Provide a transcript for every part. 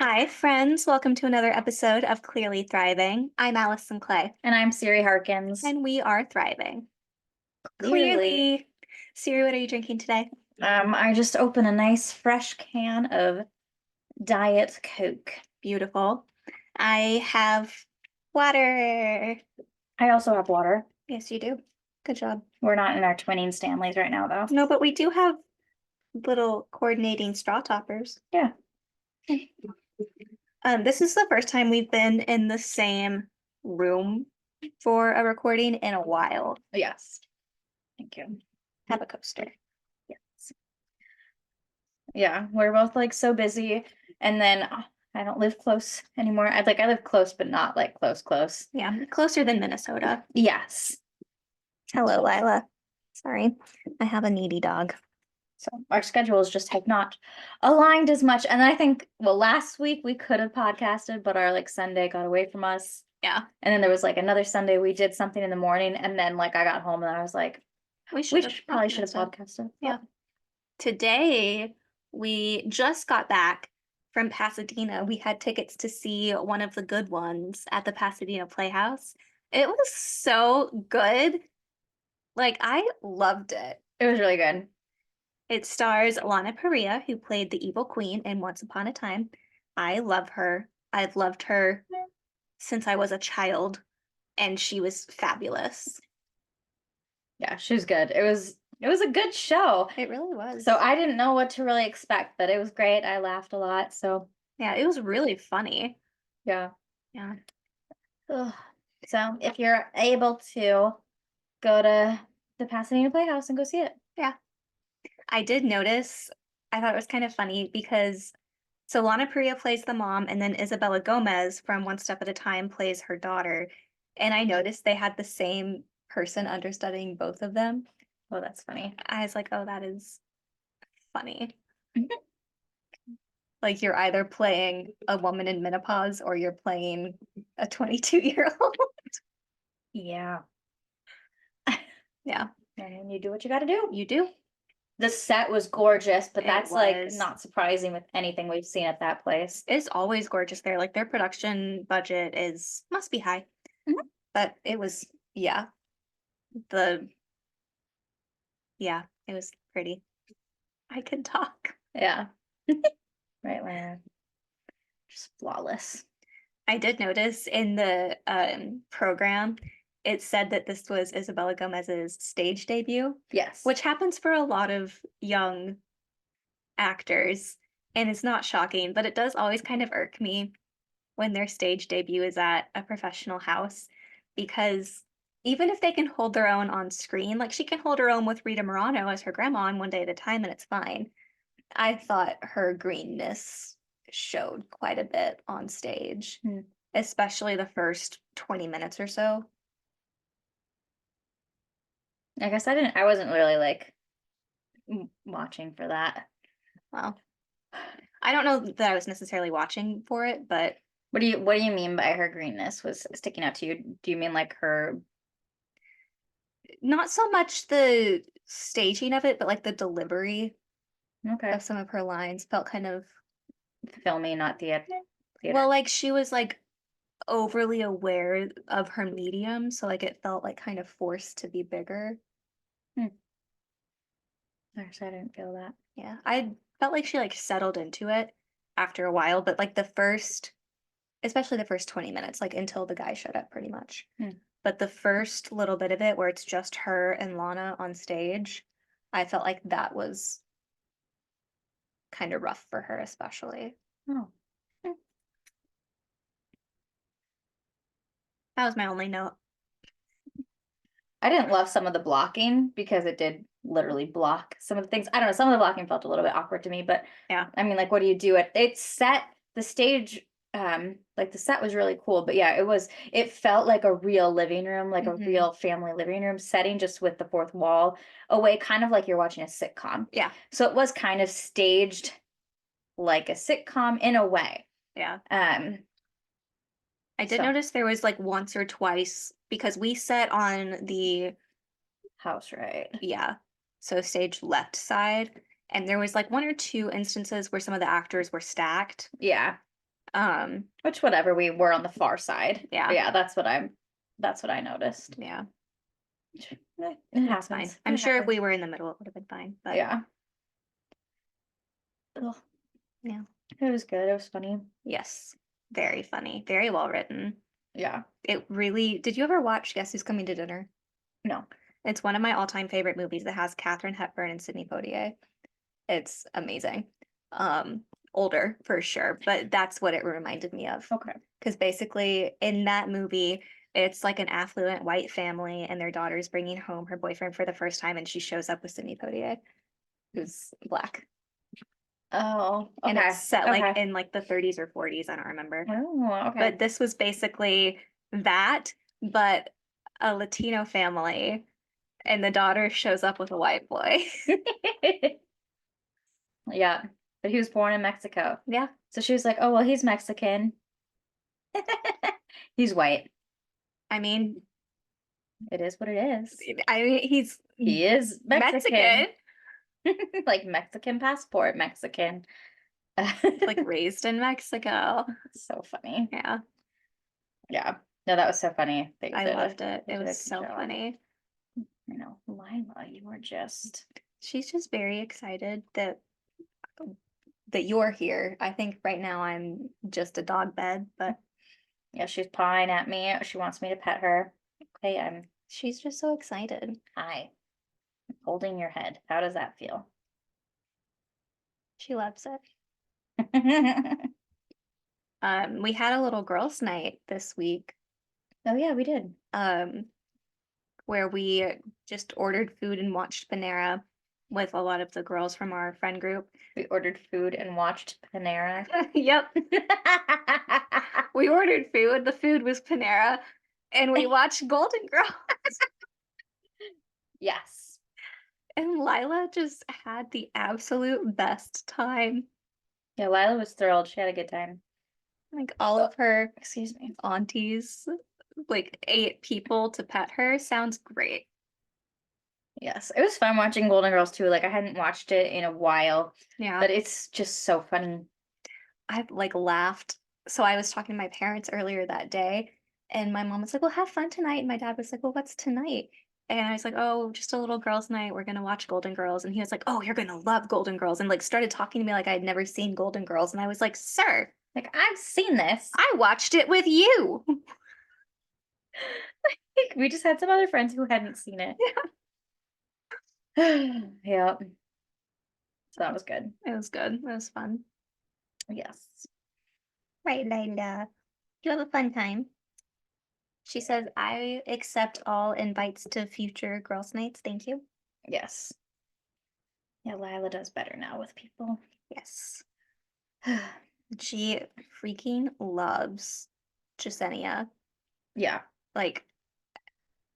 Hi, friends. Welcome to another episode of Clearly Thriving. I'm Allison Clay, And I'm Siri Harkins. and we are thriving. Clearly. Clearly. Siri, what are you drinking today? I just opened a nice fresh can of Diet Coke. Beautiful. I have water. I also have water. Yes, you do. Good job. We're not in our twinning Stanleys right now, though. No, but we do have little coordinating straw toppers. Yeah. This is the first time we've been in the same room for a recording in a while. Yes. Thank you. Have a coaster. Yes. Yeah, we're both like so busy, and then I don't live close anymore. I live close, but not like close. Yeah, closer than Minnesota. Yes. Hello, Lila. Sorry, I have a needy dog. So our schedules just have not aligned as much. And then I think, well, last week we could have podcasted, but our like Sunday got away from us. Yeah, And then there was like another Sunday we did something in the morning, and then like I got home and I was like, we probably should have podcasted. Yeah. Today, we just got back from Pasadena. We had tickets to see one of the good ones at the Pasadena Playhouse. It was so good. Like, I loved it. It was really good. It stars Lana Parrilla, who played the evil queen in Once Upon a Time. I love her. I've loved her since I was a child, and she was fabulous. Yeah, she was good. It was a good show. It really was. So I didn't know what to really expect, but it was great. I laughed a lot. So yeah, it was really funny. yeah. Yeah. Ugh. So if you're able to go to the Pasadena Playhouse and go see it. Yeah. I did notice, I thought it was kind of funny because so Lana Parrilla plays the mom, and then Isabella Gomez from One Step at a Time plays her daughter. And I noticed they had the same person understudying both of them. Oh, that's funny. I was like, oh, that is funny. Like you're either playing a woman in menopause or you're playing a 22-year-old. Yeah. Yeah, And you do what you got to do. you do. The set was gorgeous, but It that's like was. not surprising with anything we've seen at that place. It's always gorgeous there. Like their production budget must be high. Mhm. But it was, yeah. It was pretty. I could talk. Yeah. Right, Lana. Just flawless. I did notice in the program, it said that this was Isabella Gomez's stage debut, Yes. which happens for a lot of young actors, and it's not shocking, but it does always kind of irk me when their stage debut is at a professional house, because even if they can hold their own on screen, like she can hold her own with Rita Morano as her grandma on One Day at a Time, and it's fine. I thought her greenness showed quite a bit on stage, especially the first 20 minutes or so. I guess I wasn't really like watching for that. Well, I don't know that I was necessarily watching for it, but What do you mean by her greenness was sticking out to you? Do you mean like her? not so much the staging of it, but like the delivery Okay. of some of her lines felt kind of Filmy, not theater. well, like she was like overly aware of her medium, so like it felt like kind of forced to be bigger. Actually, I didn't feel that. Yeah, I felt like she like settled into it after a while, but like especially the first 20 minutes, like until the guy showed up pretty much. But the first little bit of it where it's just her and Lana on stage, I felt like that was kind of rough for her, especially. Oh. That was my only note. I didn't love some of the blocking because it did literally block some of the things. I don't know. Some of the blocking felt a little bit awkward to me, but yeah. I mean, like, what do you do? It set the stage. Like the set was really cool, but yeah, it felt like a real living room, like a real family living room setting, just with the fourth wall away, kind of like you're watching a sitcom. Yeah. So it was kind of staged like a sitcom in a way. Yeah. I did notice there was like once or twice because we sat on the house, right? Yeah. So stage left side. And there was like one or two instances where some of the actors were stacked. Yeah. Which whatever, we were on the far side. Yeah. But yeah, that's what I noticed. Yeah, It it's fine. happens. I'm It sure if we happens. were in the middle, it would have been fine, but Yeah. Ugh. yeah. It was good. It was funny. Yes. Very funny. Very well written. Yeah. Did you ever watch Guess Who's Coming to Dinner? No. It's one of my all-time favorite movies that has Katharine Hepburn and Sidney Poitier. It's amazing. Older for sure, but that's what it reminded me of. Okay. Because basically in that movie, it's like an affluent white family and their daughter's bringing home her boyfriend for the first time and she shows up with Sidney Poitier, who's black. Oh, And okay. it's set Okay. like in like the 30s or 40s, I don't remember. Oh, okay. But this was basically that, but a Latino family, and the daughter shows up with a white boy. Yeah. But he was born in Mexico. Yeah. So she was like, oh, well, he's Mexican. He's white. I mean, It is what it is. he's He is Mexican, Mexican. Like Mexican passport, Mexican. like raised in Mexico. So funny. Yeah, Yeah. No, that was so funny. I loved it. they It did a was good so job. funny. You know, Lila, you were just She's just very excited that you're here. I think right now I'm just a dog bed, but yeah, she's pawing at me. She wants me to pet her. Okay, she's just so excited. I'm holding your head. How does that feel? She loves it. We had a little girls' night this week, Oh yeah, we did. where we just ordered food and watched Panera with a lot of the girls from our friend group. We ordered food and watched Panera. Yep. We ordered food. The food was Panera, and we watched Golden Girls. Yes. And Lila just had the absolute best time. Yeah, Lila was thrilled. She had a good time. Like all of her Excuse me. aunties, like 8 people to pet her. Sounds great. Yes, it was fun watching Golden Girls too. Like I hadn't watched it in a while, Yeah. but it's just so funny. I like laughed. So I was talking to my parents earlier that day, and my mom was like, "Well, have fun tonight." And my dad was like, "Well, what's tonight?" And I was like, "Oh, just a little girls' night. We're gonna watch Golden Girls." And he was like, "Oh, you're gonna love Golden Girls," and like started talking to me like I had never seen Golden Girls. And I was like, "Sir, Like I've seen this. I watched it with you." We just had some other friends who hadn't seen it. Yeah. So that was good. It was good. It was fun. Yes. Right, Lila. You have a fun time. She says, "I accept all invites to future girls' nights. Thank you." Yes. Yeah, Lila does better now with people. Yes. She freaking loves Jasenia. Yeah. Like,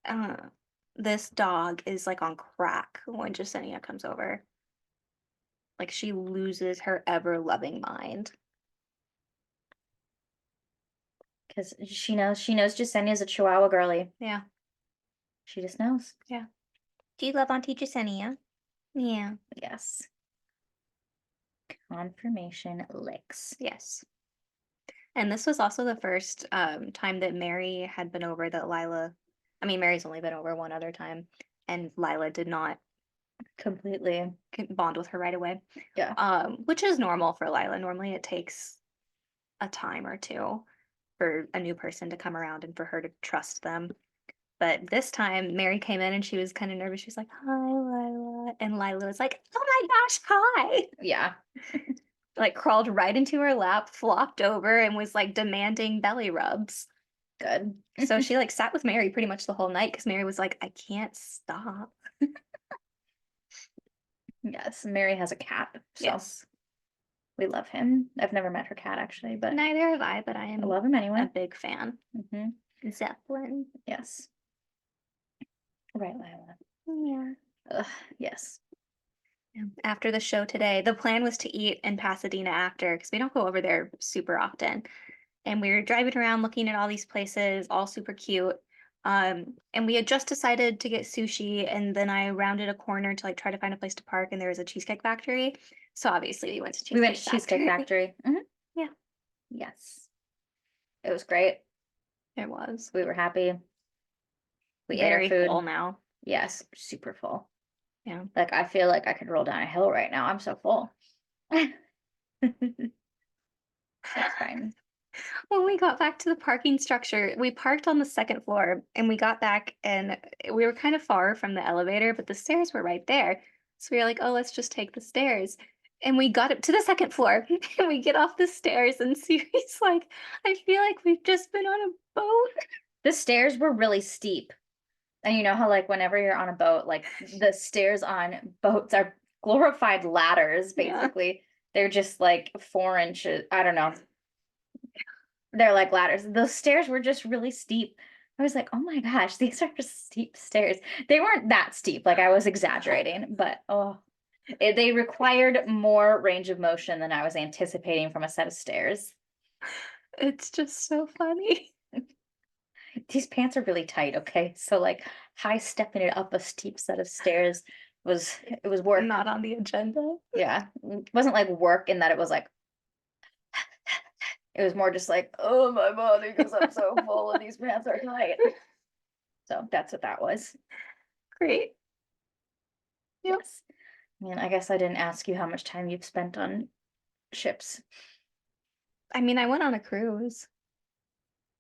uh, this dog is like on crack when Jasenia comes over. Like, she loses her ever loving mind. Because she knows Jasenia's a Chihuahua girly. Yeah. She just knows. Yeah. Do you love Auntie Jasenia? Yeah. Yes. Confirmation licks. Yes. And this was also the first time that Mary had been over that Mary's only been over one other time, and Lila did not Completely. bond with her right away. Yeah. Which is normal for Lila. Normally it takes a time or two for a new person to come around and for her to trust them. But this time Mary came in and she was kind of nervous. She was like, "Hi, Lila." And Lila was like, "Oh my gosh, hi." Yeah. Like crawled right into her lap, flopped over, and was like demanding belly rubs. Good. So she like sat with Mary pretty much the whole night because Mary was like, "I can't stop." Yes. Mary has a cat. So Yes. we love him. I've never met her cat actually, but Neither have I, but I I am love him a anyway. big fan. Zeppelin. Yes. Right, Lila. Yeah. Ugh, yes. After the show today, the plan was to eat in Pasadena after because we don't go over there super often. And we were driving around looking at all these places, all super cute. And we had just decided to get sushi, and then I rounded a corner to like try to find a place to park, and there was a Cheesecake Factory. So obviously we went to We went Cheesecake to Cheesecake Factory. Yeah. Yes. It was great. It was We were happy. We ate our very food. full now. Yes, super full. Yeah. Like I feel like I could roll down a hill right now. I'm so full. That's fine. When we got back to the parking structure, we parked on the second floor and we got back and we were kind of far from the elevator, but the stairs were right there. So we were like, oh, let's just take the stairs. And we got up to the second floor and we get off the stairs and Siri's like, I feel like we've just been on a boat. The stairs were really steep. And you know how like whenever you're on a boat, like the stairs on boats are glorified ladders, Yeah. basically. They're just like 4 inches. I don't know. They're like ladders. Those stairs were just really steep. I was like, oh my gosh, these are steep stairs. They weren't that steep, like I was exaggerating, but they required more range of motion than I was anticipating from a set of stairs. It's just so funny. These pants are really tight, okay? So like high stepping it up a steep set of stairs it was work. Not on the agenda. Yeah. It wasn't like work in that it was like it was more just like, oh my body, because I'm so full and these pants are tight. So that's what that was. Great. Yep. Yes. I mean, I guess I didn't ask you how much time you've spent on ships. I mean, I went on a cruise.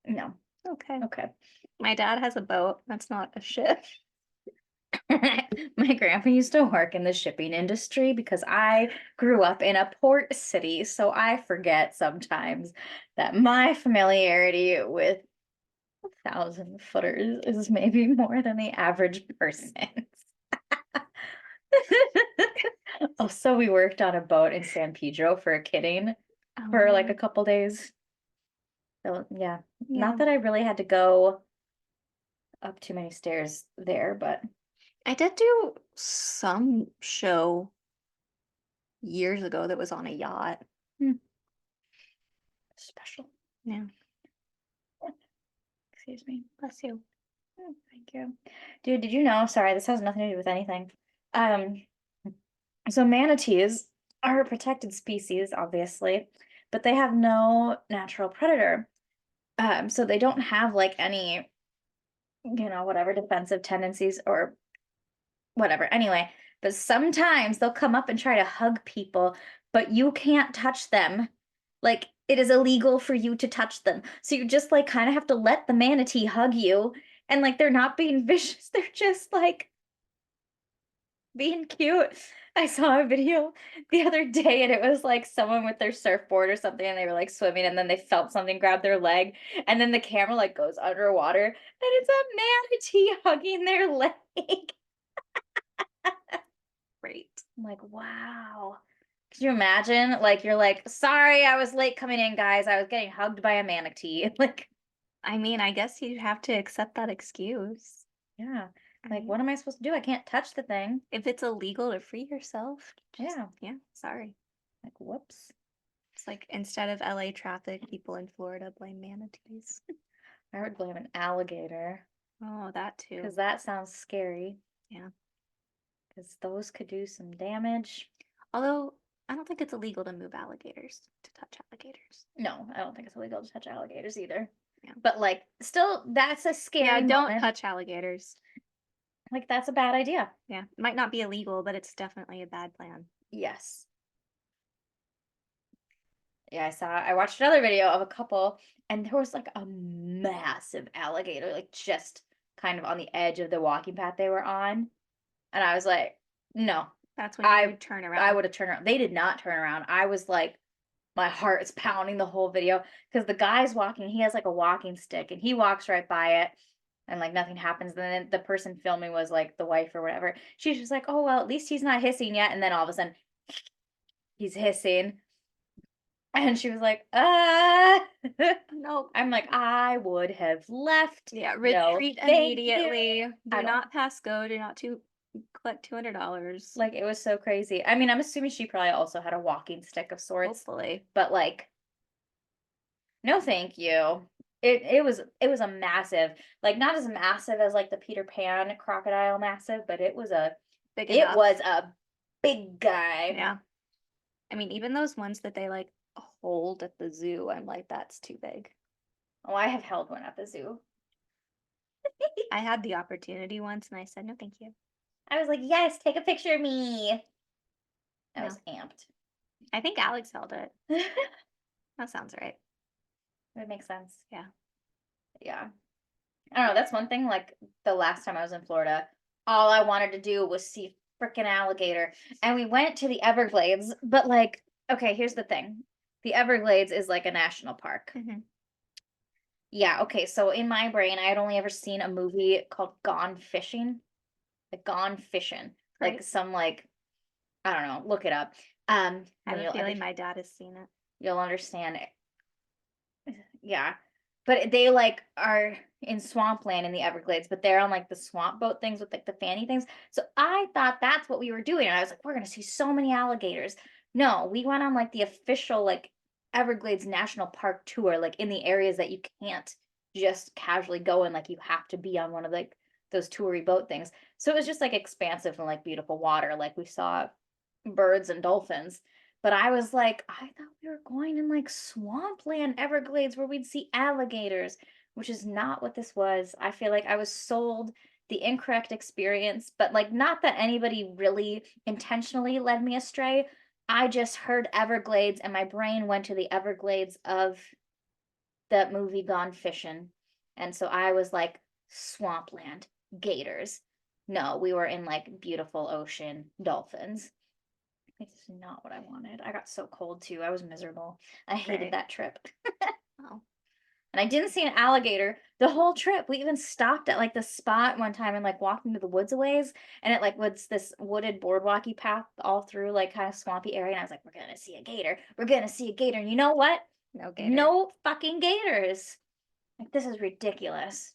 No. Okay. Okay. My dad has a boat. That's not a ship. My grandpa used to work in the shipping industry because I grew up in a port city, so I forget sometimes that my familiarity with 1,000 footers is maybe more than the average person's. Also, we worked on a boat in San Pedro for a kidding for like a couple days. So yeah, Yeah. not that I really had to go up too many stairs there, but I did do some show years ago that was on a yacht. special. Yeah. Excuse me. Bless you. Oh, thank you. Dude, did you know? Sorry, this has nothing to do with anything. So manatees are a protected species, obviously, but they have no natural predator. So they don't have like any, whatever defensive tendencies or whatever. Anyway, but sometimes they'll come up and try to hug people, but you can't touch them. Like it is illegal for you to touch them. So you just like kind of have to let the manatee hug you. And like they're not being vicious, they're just like being cute. I saw a video the other day and it was like someone with their surfboard or something and they were like swimming and then they felt something grab their leg and then the camera like goes underwater and it's a manatee hugging their leg. Great. I'm like, wow. Could you imagine? Like you're like, sorry, I was late coming in, guys. I was getting hugged by a manatee. Like, I mean, I guess you have to accept that excuse. yeah. I Like, mean, what am I supposed to do? I can't touch the thing. if it's illegal to free yourself, just, Yeah. yeah, sorry. Like, whoops. It's like instead of LA traffic, people in Florida blame manatees. I would blame an alligator Oh, that too. because that sounds scary. Yeah. Because those could do some damage. Although I don't think it's illegal to move alligators, to touch alligators. No, I don't think it's illegal to touch alligators either. Yeah. But like, still, that's a scary Yeah, don't moment. touch alligators. Like, that's a bad idea. Yeah, it might not be illegal, but it's definitely a bad plan. Yes. Yeah, I watched another video of a couple and there was like a massive alligator, like just kind of on the edge of the walking path they were on. And I was like, no, That's when you would turn around. I would have turned around. They did not turn around. I was like, my heart is pounding the whole video because the guy's walking, he has like a walking stick and he walks right by it and like nothing happens. And then the person filming was like the wife or whatever. She's just like, oh, well, at least he's not hissing yet. And then all of a sudden, he's hissing. And she was like, No. I'm like, I would have left. Yeah, No, retreat thank you. immediately. I Do don't- not pass go. Do not collect $200. Like, it was so crazy. I mean, I'm assuming she probably also had a walking stick of sorts, Hopefully. but like, no, thank you. It was a massive, like not as massive as like the Peter Pan crocodile massive, but it was a Big it enough. was a big guy. Yeah. I mean, even those ones that they like hold at the zoo, I'm like, that's too big. Oh, I have held one at the zoo. I had the opportunity once and I said, no, thank you. I was like, yes, take a picture of me. I was amped. I think Alex held it. That sounds right. It makes sense. Yeah. Yeah. I don't know. That's one thing. Like the last time I was in Florida, all I wanted to do was see freaking alligator. And we went to the Everglades, but like, okay, here's the thing. The Everglades is like a national park. Mhm. Yeah, okay. So in my brain, I had only ever seen a movie called Gone Fishing. Like Gone Fishing. Like Right. some like, I don't know, look it up. I have And a feeling my dad has seen it. you'll understand it. Yeah. But they like are in swampland in the Everglades, but they're on like the swamp boat things with like the fanny things. So I thought that's what we were doing. And I was like, we're gonna see so many alligators. No, we went on like the official like Everglades National Park tour, like in the areas that you can't just casually go in, like you have to be on one of like those toury boat things. So it was just like expansive and like beautiful water. Like we saw birds and dolphins. But I was like, I thought we were going in like swampland Everglades where we'd see alligators, which is not what this was. I feel like I was sold the incorrect experience, but like not that anybody really intentionally led me astray. I just heard Everglades and my brain went to the Everglades of that movie Gone Fishing. And so I was like, swampland, gators. No, we were in like beautiful ocean, dolphins. It's not what I wanted. I got so cold too. I was miserable. I hated Right. that trip. Oh, And I didn't see an alligator the whole trip. We even stopped at like the spot one time and like walked into the woods a ways. And it like was this wooded boardwalky path all through like kind of swampy area. And I was like, we're gonna see a gator. We're gonna see a gator. And you know what? no gator. No fucking gators. Like this is ridiculous.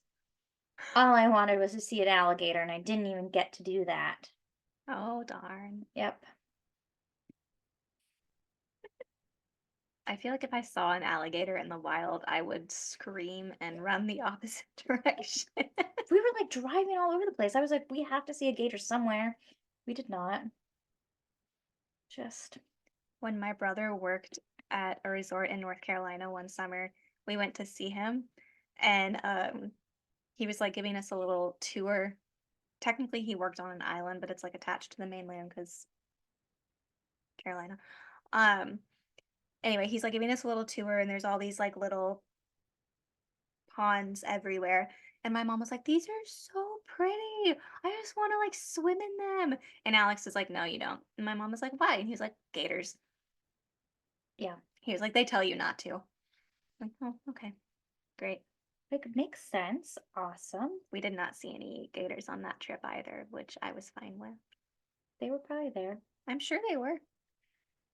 All I wanted was to see an alligator and I didn't even get to do that. Oh, darn. Yep. I feel like if I saw an alligator in the wild, I would scream and run the opposite direction. We were like driving all over the place. I was like, we have to see a gator somewhere. We did not. Just When my brother worked at a resort in North Carolina one summer, we went to see him and he was like giving us a little tour. Technically he worked on an island, but it's like attached to the mainland cuz Carolina. Um anyway, he's like giving us a little tour and there's all these like little ponds everywhere. And my mom was like, "These are so pretty. I just want to like swim in them." And Alex is like, "No, you don't." And my mom was like, "Why?" And he was like, "Gators." yeah. He was like, "They tell you not to." Like, oh, okay, great. Like makes sense. Awesome. We did not see any gators on that trip either, which I was fine with. They were probably there. I'm sure they were.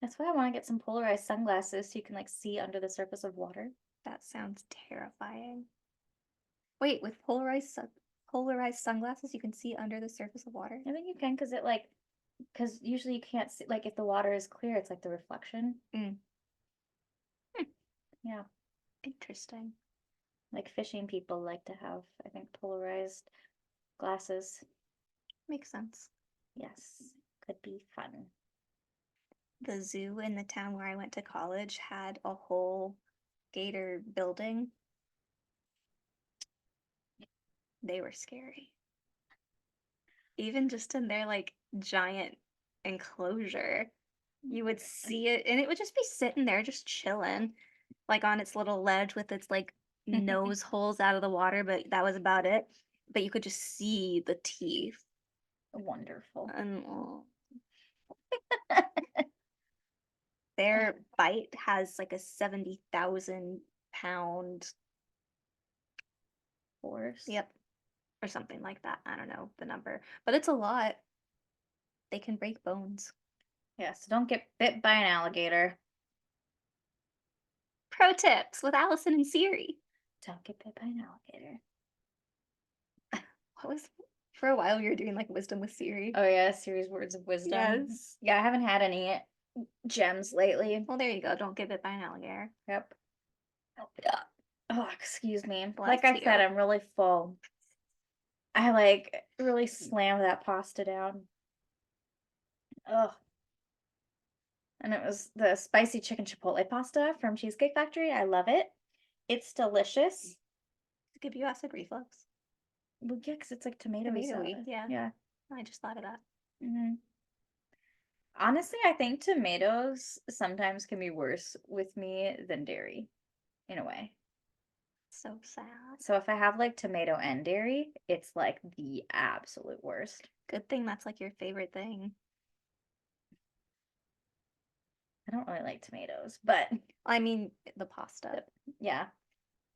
That's why I want to get some polarized sunglasses so you can like see under the surface of water. That sounds terrifying. Wait, with polarized sunglasses, you can see under the surface of water? I think you can because it like because usually you can't see like if the water is clear, it's like the reflection. Mm. Hmm, Yeah. interesting. Like fishing people like to have, I think, polarized glasses. Makes sense. Yes. Could be fun. The zoo in the town where I went to college had a whole gator building. They were scary. Even just in their like giant enclosure, you would see it and it would just be sitting there just chilling, like on its little ledge with its like nose holes out of the water, but that was about it. But you could just see the teeth. Wonderful. And their bite has like a 70,000 pound, Force. yep, or something like that. I don't know the number, but it's a lot. They can break bones. Yes, don't get bit by an alligator. Pro tips with Allison and Siri. Don't get bit by an alligator. What was for a while we were doing like wisdom with Siri? Oh yeah, series words of wisdom. Yes. Yeah, I haven't had any gems lately. Well, there you go. Don't get bit by an alligator. Yep. Yeah. Oh, excuse me. Bless Like I said, you. I'm really full. I like really slammed that pasta down. Ugh. And it was the spicy chicken chipotle pasta from Cheesecake Factory. I love it. It's delicious. Give you acid reflux. Well, yeah, because it's like tomatoey Tomatoey, sauce. yeah. Yeah. I just thought of that. hmm Honestly, I think tomatoes sometimes can be worse with me than dairy, in a way. So sad. So if I have like tomato and dairy, it's like the absolute worst. Good thing that's like your favorite thing. I don't really like tomatoes, but I mean, the pasta. yeah,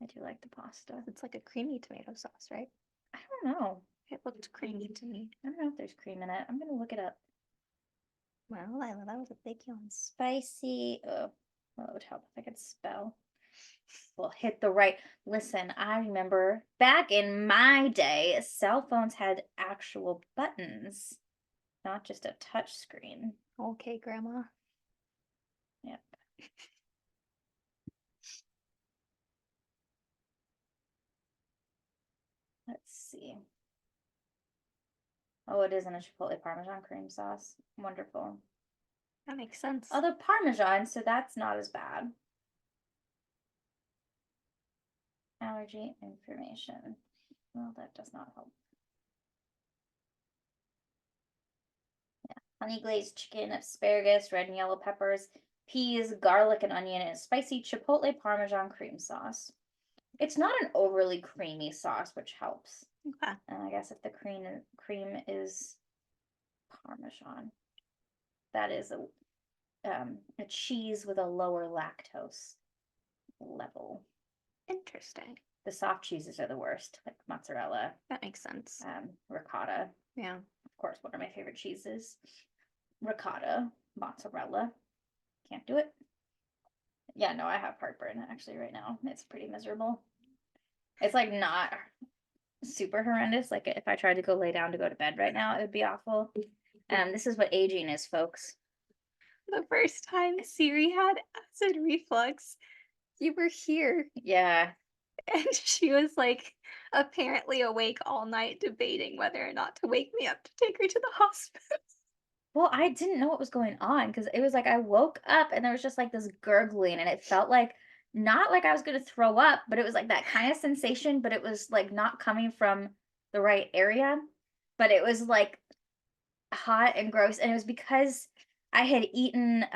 I do like the pasta. It's like a creamy tomato sauce, right? I don't know. It looked creamy to me. I don't know if there's cream in it. I'm gonna look it up. Well, Lila, that was a big yawn. Spicy. Oh, well, it would help if I could spell. Well, hit the right. Listen, I remember back in my day, cell phones had actual buttons, not just a touch screen. Okay, Grandma. Yep. Let's see. Oh, it is in a Chipotle Parmesan cream sauce. Wonderful. That makes sense. Although Parmesan, so that's not as bad. Allergy information. Well, that does not help. Yeah. Honey glazed chicken, asparagus, red and yellow peppers, peas, garlic and onion, and spicy Chipotle Parmesan cream sauce. It's not an overly creamy sauce, which helps. Okay. And I guess if the cream is Parmesan, that is a cheese with a lower lactose level. Interesting. The soft cheeses are the worst, like mozzarella, That makes sense. ricotta. Yeah. Of course, one of my favorite cheeses. Ricotta, mozzarella. Can't do it. Yeah, no, I have heartburn actually right now. It's pretty miserable. It's like not super horrendous. Like if I tried to go lay down to go to bed right now, it would be awful. This is what aging is, folks. The first time Siri had acid reflux, you were here. Yeah. And she was like apparently awake all night debating whether or not to wake me up to take her to the hospital. Well, I didn't know what was going on because it was like I woke up and there was just like this gurgling and it felt like not like I was going to throw up, but it was like that kind of sensation, but it was like not coming from the right area. But it was like hot and gross. And it was because I had eaten,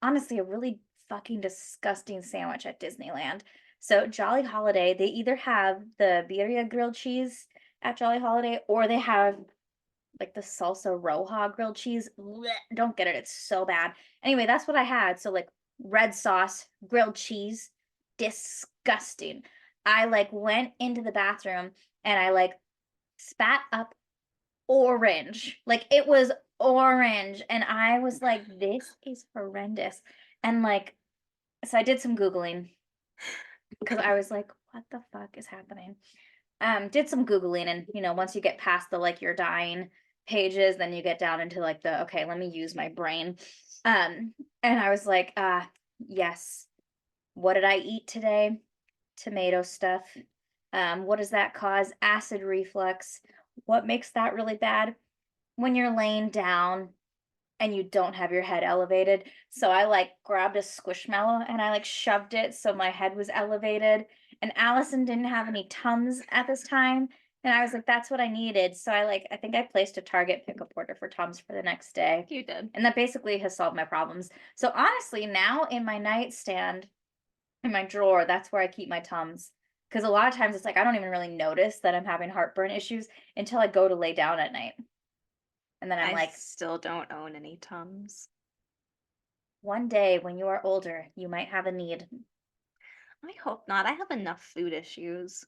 honestly, a really fucking disgusting sandwich at Disneyland. So, Jolly Holiday, they either have the birria grilled cheese at Jolly Holiday or they have like the salsa roja grilled cheese. Blech, don't get it. It's so bad. Anyway, that's what I had. So like red sauce, grilled cheese, disgusting. I like went into the bathroom and I like spat up orange. Like it was orange and I was like this is horrendous. And like so I did some googling because I was like what the fuck is happening? Did some googling and once you get past the like you're dying pages, then you get down into like the okay, let me use my brain. And I was like, yes. What did I eat today? Tomato stuff. What does that cause? Acid reflux. What makes that really bad? When you're laying down and you don't have your head elevated. So I like grabbed a squishmallow and I like shoved it so my head was elevated. And Allison didn't have any Tums at this time. And I was like, that's what I needed. So I think I placed a Target pickup order for Tums for the next day. You did. And that basically has solved my problems. So honestly, now in my nightstand, in my drawer, that's where I keep my Tums. Because a lot of times it's like I don't even really notice that I'm having heartburn issues until I go to lay down at night. And then I'm I like, still don't own any Tums. one day when you are older, you might have a need. I hope not. I have enough food issues.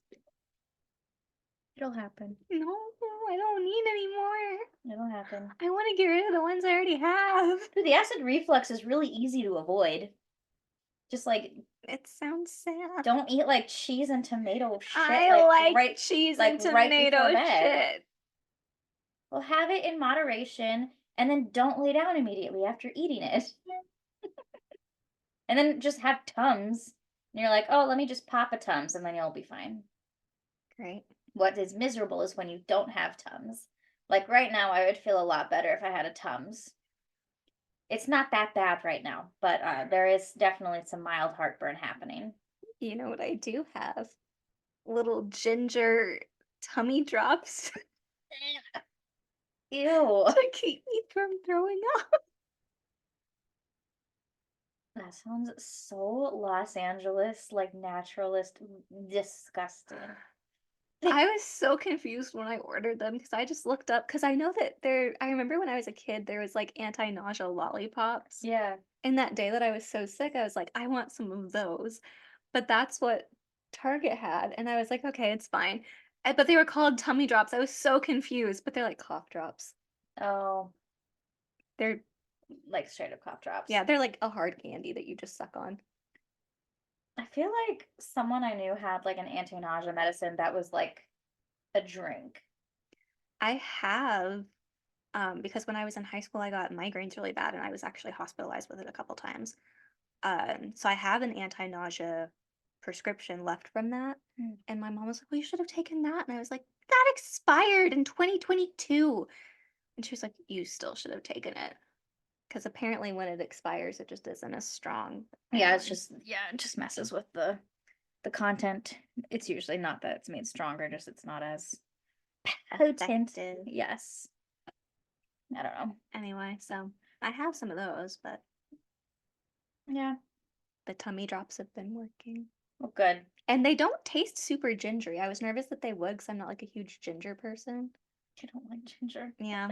It'll happen. No, I don't need any more. It'll happen. I want to get rid of the ones I already have. Dude, the acid reflux is really easy to avoid. Just like It sounds sad. don't eat like cheese and tomato shit. I like right, cheese like, and right before tomato bed. shit. Well, have it in moderation and then don't lay down immediately after eating it. And then just have Tums. And you're like, oh, let me just pop a Tums and then you'll be fine. Great. What is miserable is when you don't have Tums. Like right now, I would feel a lot better if I had a Tums. It's not that bad right now, but there is definitely some mild heartburn happening. You know what I do have? Little ginger tummy drops Ew. to keep me from throwing up. That sounds so Los Angeles, like naturalist, disgusting. I was so confused when I ordered them because I just looked up because I know that I remember when I was a kid, there was like anti-nausea lollipops. Yeah. And that day that I was so sick, I was like, I want some of those. But that's what Target had. And I was like, okay, it's fine. But they were called tummy drops. I was so confused, but they're like cough drops. Oh, They're, like straight up cough drops. yeah, they're like a hard candy that you just suck on. I feel like someone I knew had like an anti-nausea medicine that was like a drink. I have, because when I was in high school, I got migraines really bad and I was actually hospitalized with it a couple times. So I have an anti-nausea prescription left from that. Mm. And my mom was like, well, you should have taken that. And I was like, that expired in 2022. And she was like, you still should have taken it. Because apparently when it expires, it just isn't as strong. Yeah, it's just it just messes with the content. It's usually not that it's made stronger, just it's not as potent. Effective. Yes. I don't know. Anyway, so I have some of those, but Yeah. the tummy drops have been working. Well, good. And they don't taste super gingery. I was nervous that they would because I'm not like a huge ginger person. I don't like ginger. Yeah.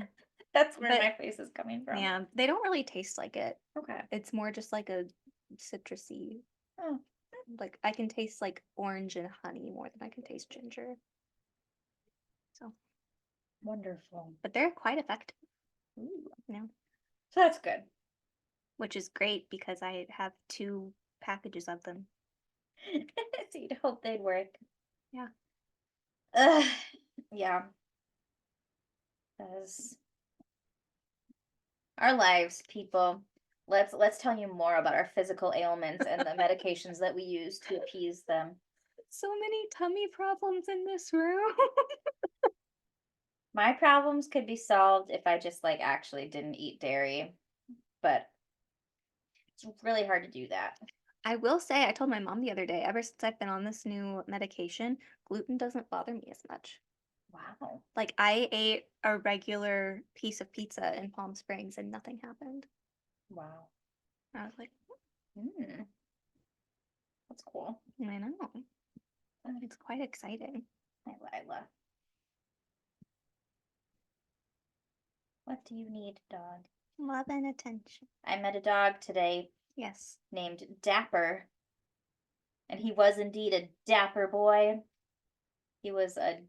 That's where But my face is coming from. yeah, they don't really taste like it. Okay. It's more just like a citrusy, Oh, like I can taste like orange and honey more than I can taste ginger. So, wonderful. but they're quite effective, Ooh. you know, So that's good. which is great because I have 2 packages of them. So you'd hope they'd work. Yeah. Yeah. As our lives, people. Let's tell you more about our physical ailments and the medications that we use to appease them. So many tummy problems in this room. My problems could be solved if I just like actually didn't eat dairy, but it's really hard to do that. I will say, I told my mom the other day, ever since I've been on this new medication, gluten doesn't bother me as much. Wow. Like, I ate a regular piece of pizza in Palm Springs and nothing happened. Wow. I was like, Mm, that's cool. I know. It's quite exciting. Hi, Lila. What do you need, dog? Love and attention. I met a dog today Yes. named Dapper, and he was indeed a dapper boy. He was a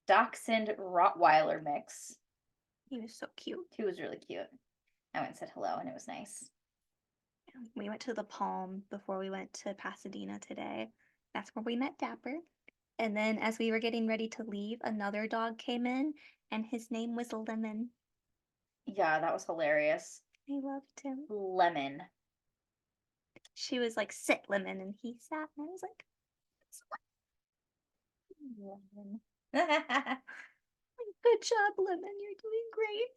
Dachshund Rottweiler mix. He was so cute. He was really cute. I went and said hello, and it was nice. We went to the Palm before we went to Pasadena today. That's where we met Dapper. And then as we were getting ready to leave, another dog came in and his name was Lemon. Yeah, that was hilarious. I loved him. Lemon. She was like, sit, Lemon. And he sat, and I was like, Lemon. good job, Lemon. You're doing great.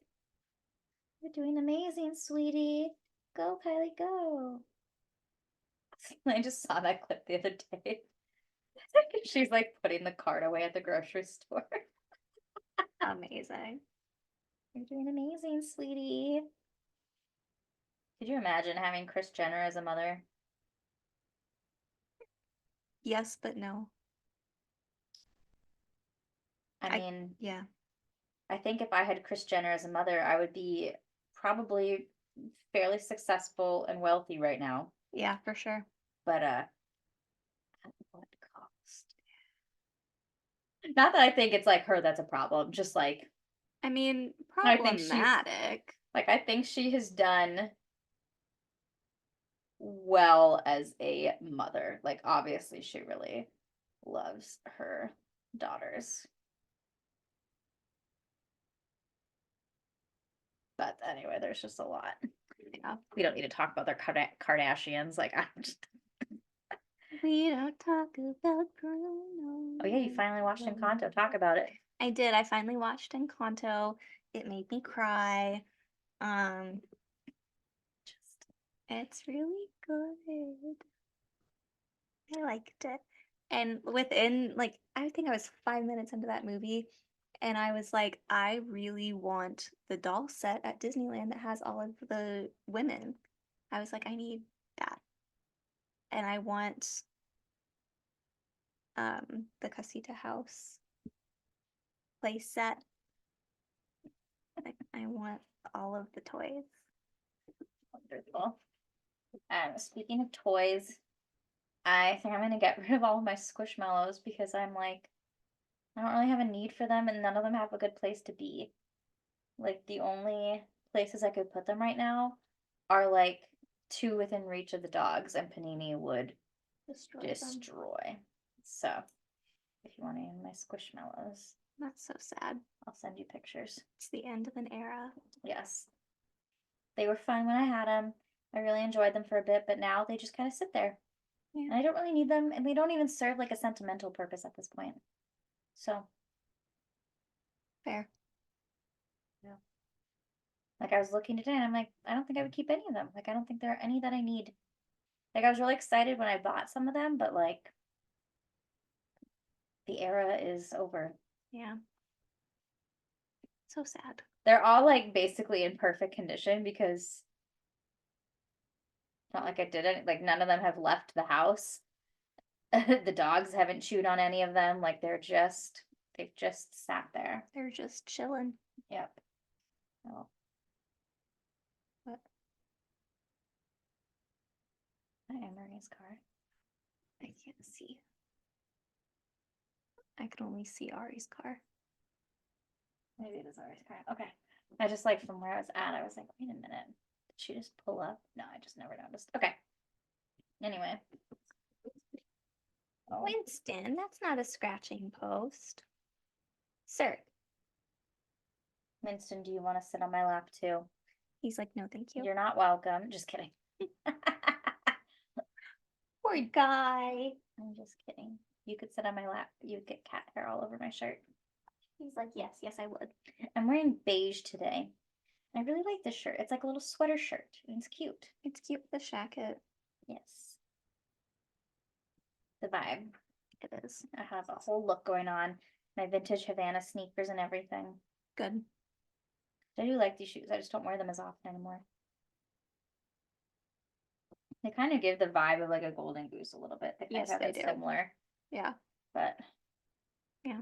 You're doing amazing, sweetie. Go, Kylie, go. I just saw that clip the other day. She's like putting the cart away at the grocery store. Amazing. You're doing amazing, sweetie. Could you imagine having Kris Jenner as a mother? Yes, but no. I mean, yeah. I think if I had Kris Jenner as a mother, I would be probably fairly successful and wealthy right now. Yeah, for sure. But at what cost? Not that I think it's like her that's a problem, just like I mean, I think she's problematic. like I think she has done well as a mother. Like obviously she really loves her daughters. But anyway, there's just a lot. Yeah. We don't need to talk about their Kardashians. Like I'm just. We don't talk about Bruno. Oh yeah, you finally watched Encanto. Talk about it. I did. I finally watched Encanto. It made me cry. It's really good. I liked it. And within like I think I was 5 minutes into that movie and I was like, I really want the doll set at Disneyland that has all of the women. I was like, I need that. And I want the Casita House play set. Like, I want all of the toys. Wonderful. Speaking of toys, I think I'm gonna get rid of all of my Squishmallows because I'm like, I don't really have a need for them, and none of them have a good place to be. Like the only places I could put them right now are like two within reach of the dogs, and Panini would Destroy them. destroy. So, if you want any of my Squishmallows, That's so sad. I'll send you pictures. It's the end of an era. Yes. They were fun when I had them. I really enjoyed them for a bit, but now they just kind of sit there. Yeah. And I don't really need them, and they don't even serve like a sentimental purpose at this point. So, Fair. yeah. Like I was looking today and I'm like, I don't think I would keep any of them. Like I don't think there are any that I need. Like I was really excited when I bought some of them, but like the era is over. Yeah. So sad. They're all like basically in perfect condition because it's not like I did it. Like none of them have left the house. The dogs haven't chewed on any of them. Like they've just sat there. They're just chilling. Yep. Oh. What? I am Marie's car. I can't see. I can only see Ari's car. Maybe it is Ari's car. Okay. I just like from where I was at, I was like, wait a minute. Did she just pull up? No, I just never noticed. Okay. Anyway. Oh, Winston, that's not a scratching post. Sir. Winston, do you want to sit on my lap too? He's like, no, thank you. You're not welcome. Just kidding. Poor guy. I'm just kidding. You could sit on my lap. You'd get cat hair all over my shirt. He's like, yes, yes, I would. I'm wearing beige today. I really like this shirt. It's like a little sweater shirt. And it's cute. It's cute with the jacket. Yes. The vibe. It is. I have a whole look going on. My vintage Havana sneakers and everything. Good. I do like these shoes. I just don't wear them as often anymore. They kind of give the vibe of like a golden goose a little bit. They kind Yes, of have they it do. similar, Yeah. but Yeah.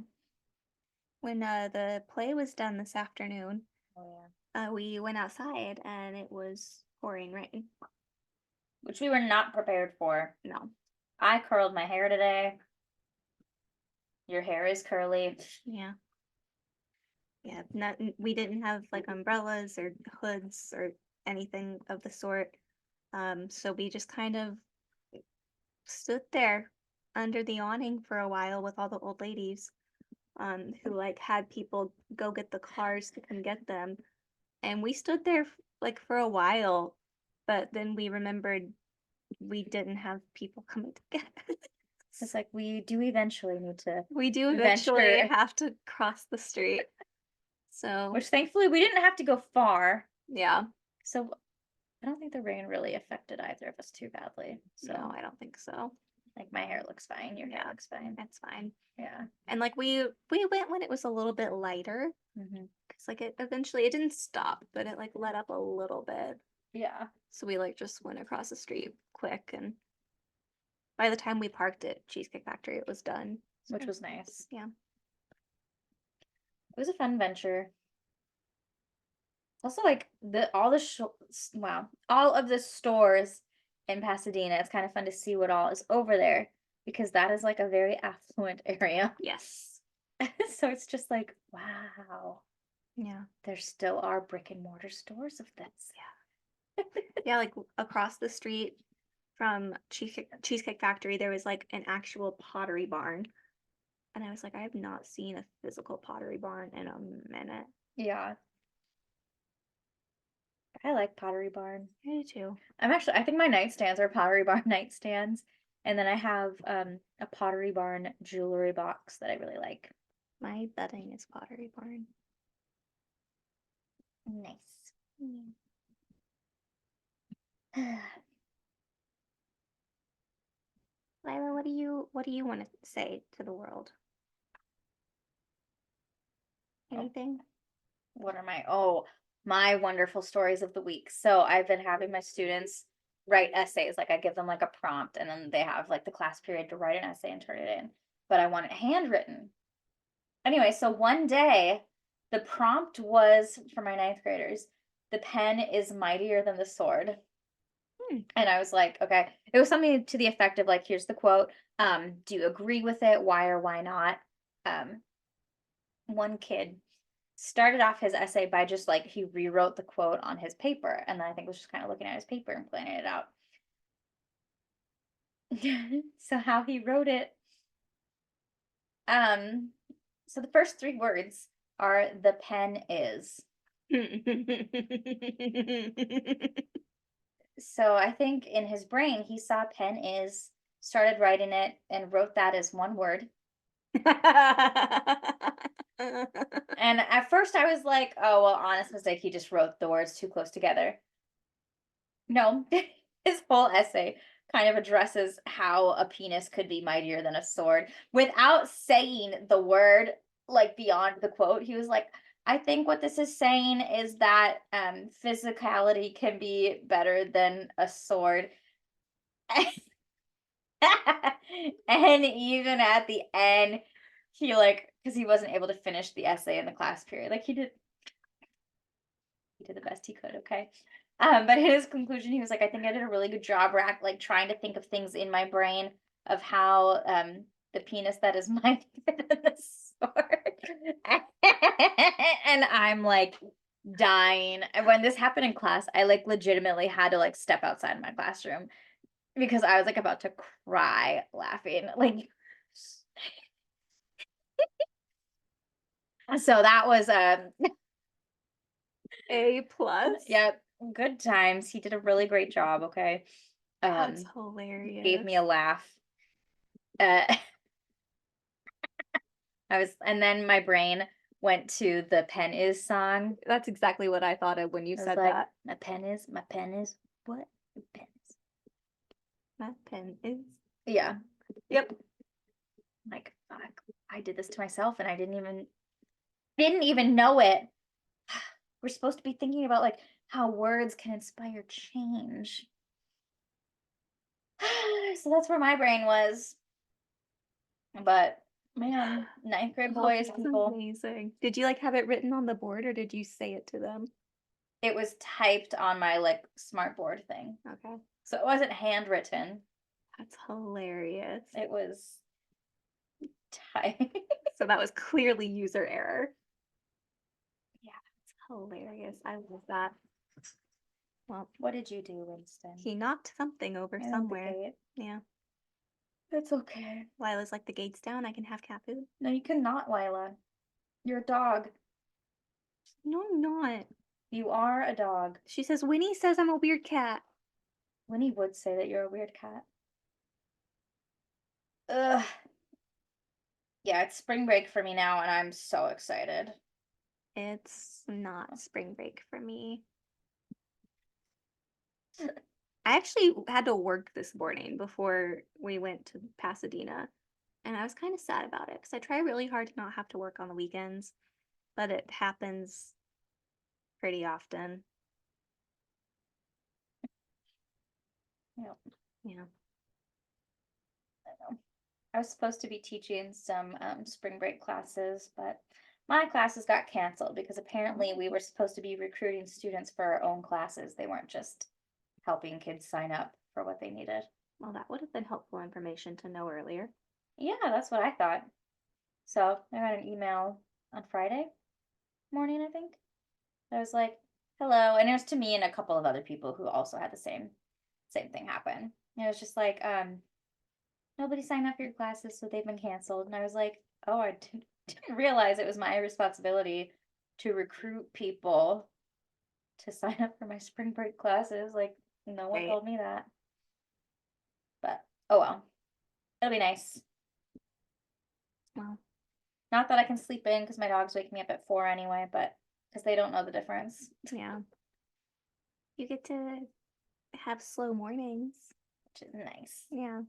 When the play was done this afternoon, oh we went outside and it was pouring rain. which we were not prepared for. No. I curled my hair today. Your hair is curly. Yeah. Yeah. We didn't have like umbrellas or hoods or anything of the sort. So we just kind of stood there under the awning for a while with all the old ladies, who like had people go get the cars to come get them. And we stood there like for a while, but then we remembered we didn't have people coming to get us. It's like we do eventually need to, We do eventually venture. have to cross the street. So, which thankfully we didn't have to go far. yeah. So I don't think the rain really affected either of us too badly. So No, I don't think so. like my hair looks fine. Your hair Yeah. looks fine. That's fine. Yeah. And like we went when it was a little bit lighter, Mm-hmm. because like it eventually it didn't stop, but it like let up a little bit. Yeah. So we like just went across the street quick, and by the time we parked at Cheesecake Factory, it was done. Which So, was nice. yeah. It was a fun venture. Also, like all of the stores in Pasadena. It's kind of fun to see what all is over there because that is like a very affluent area. Yes. So it's just like, wow, Yeah. there still are brick and mortar stores of this. Yeah, like across the street from Cheesecake Factory, there was like an actual Pottery Barn. And I was like, I have not seen a physical Pottery Barn in a minute. Yeah. I like Pottery Barn. I do too. I think my nightstands are Pottery Barn nightstands. And then I have a Pottery Barn jewelry box that I really like. My bedding is Pottery Barn. Nice. Yeah. Lila, what do you want to say to the world? Anything? What are my wonderful stories of the week? So I've been having my students write essays. Like I give them like a prompt and then they have like the class period to write an essay and turn it in. But I want it handwritten. Anyway, so one day the prompt was for my ninth graders, the pen is mightier than the sword. And I was like, okay. It was something to the effect of like, here's the quote. Do you agree with it? Why or why not? Um, one kid started off his essay by just like he rewrote the quote on his paper, and then I think was just kind of looking at his paper and planning it out. So how he wrote it, um, so the first three words are the pen is. So I think in his brain he saw pen is, started writing it, and wrote that as one word. And at first I was like, oh, well, honest mistake. He just wrote the words too close together. No, his whole essay kind of addresses how a penis could be mightier than a sword without saying the word like beyond the quote. He was like, I think what this is saying is that physicality can be better than a sword. And even at the end, he like, because he wasn't able to finish the essay in the class period, like he did the best he could, okay. But in his conclusion, he was like, I think I did a really good job like trying to think of things in my brain of how the penis that is mine the sword. And I'm like dying. And when this happened in class, I like legitimately had to like step outside of my classroom because I was like about to cry laughing. Like so that was A plus. yep, good times. He did a really great job, okay. That's Gave me hilarious. a laugh. Uh and then my brain went to the Pen Is song. That's exactly what I thought of when you I was said like, that. my pen is what? My pen is. My pen is. Yeah. Yep. Like, fuck, I did this to myself and I didn't even know it. We're supposed to be thinking about like how words can inspire change. So that's where my brain was. But man, ninth grade Oh, boys, that's people, amazing. Did you like have it written on the board or did you say it to them? it was typed on my like smart board thing. Okay. So it wasn't handwritten. That's hilarious. It was typed. So that was clearly user error. Yeah. It's hilarious. I love that. Well, What did you do, Winston? he knocked something over I knocked the somewhere. gate. Yeah. It's okay. Lila's like, the gate's down. I can have cat food. No, you cannot, Lila. You're a dog. No, I'm not. You are a dog. She says, Winnie says I'm a weird cat. Winnie would say that you're a weird cat. Ugh. Yeah, it's spring break for me now, and I'm so excited. It's not spring break for me. I actually had to work this morning before we went to Pasadena, and I was kind of sad about it because I try really hard to not have to work on the weekends, but it happens pretty often. Yep. Yeah. I know. I was supposed to be teaching some spring break classes, but my classes got canceled because apparently we were supposed to be recruiting students for our own classes. They weren't just helping kids sign up for what they needed. Well, that would have been helpful information to know earlier. Yeah, that's what I thought. So I got an email on Friday morning, I think. I was like, hello. And it was to me and a couple of other people who also had the same thing happen. And it was just like, nobody signed up for your classes, so they've been canceled. And I was like, oh, I didn't realize it was my responsibility to recruit people to sign up for my spring break classes. Like, no one Right. told me that. But oh well, it'll be nice. Well, Not that I can sleep in because my dogs wake me up at 4 anyway, but because they don't know the difference. yeah. You get to have slow mornings. which is nice. Yeah.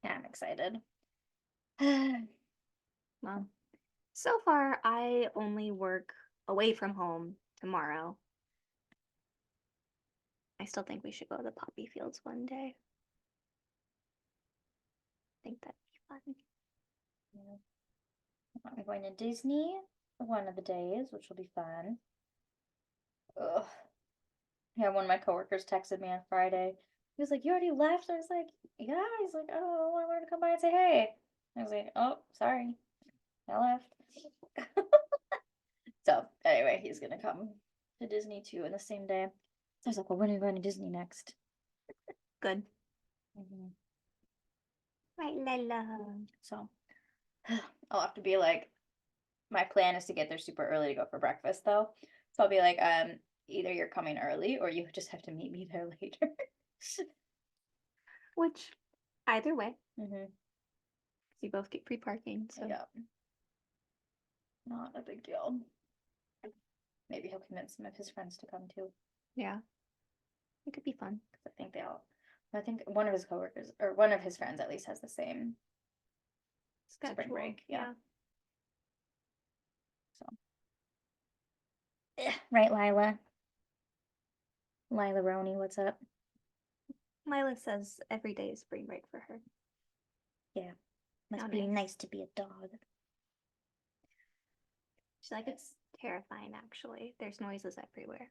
Yeah, I'm excited. Well, so far I only work away from home tomorrow. I still think we should go to the poppy fields one day. I think that'd be fun. Yeah. I'm going to Disney one of the days, which will be fun. Ugh. Yeah, one of my coworkers texted me on Friday. He was like, "You already left?" I was like, "Yeah." He's like, "Oh, I wanted to come by and say hey." I was like, "Oh, sorry, I left." So anyway, he's gonna come to Disney too in the same day. So I was like, "Well, when are you going to Disney next?" Good. Mhm. Right, Lila. So I'll have to be like, my plan is to get there super early to go for breakfast though. So I'll be like, either you're coming early or you just have to meet me there later. Which, either way, Hmm. you both get free parking. So Yeah. Not a big deal. Maybe he'll convince some of his friends to come too. yeah, it could be fun. Because I think one of his coworkers, or one of his friends at least, has the same spring Schedule. break. Yeah. So. Right, Lila? Lila Roney, what's up? Lila says every day is spring break for her. Yeah. Must How be nice. nice to be a dog. She's like, it's terrifying actually. There's noises everywhere.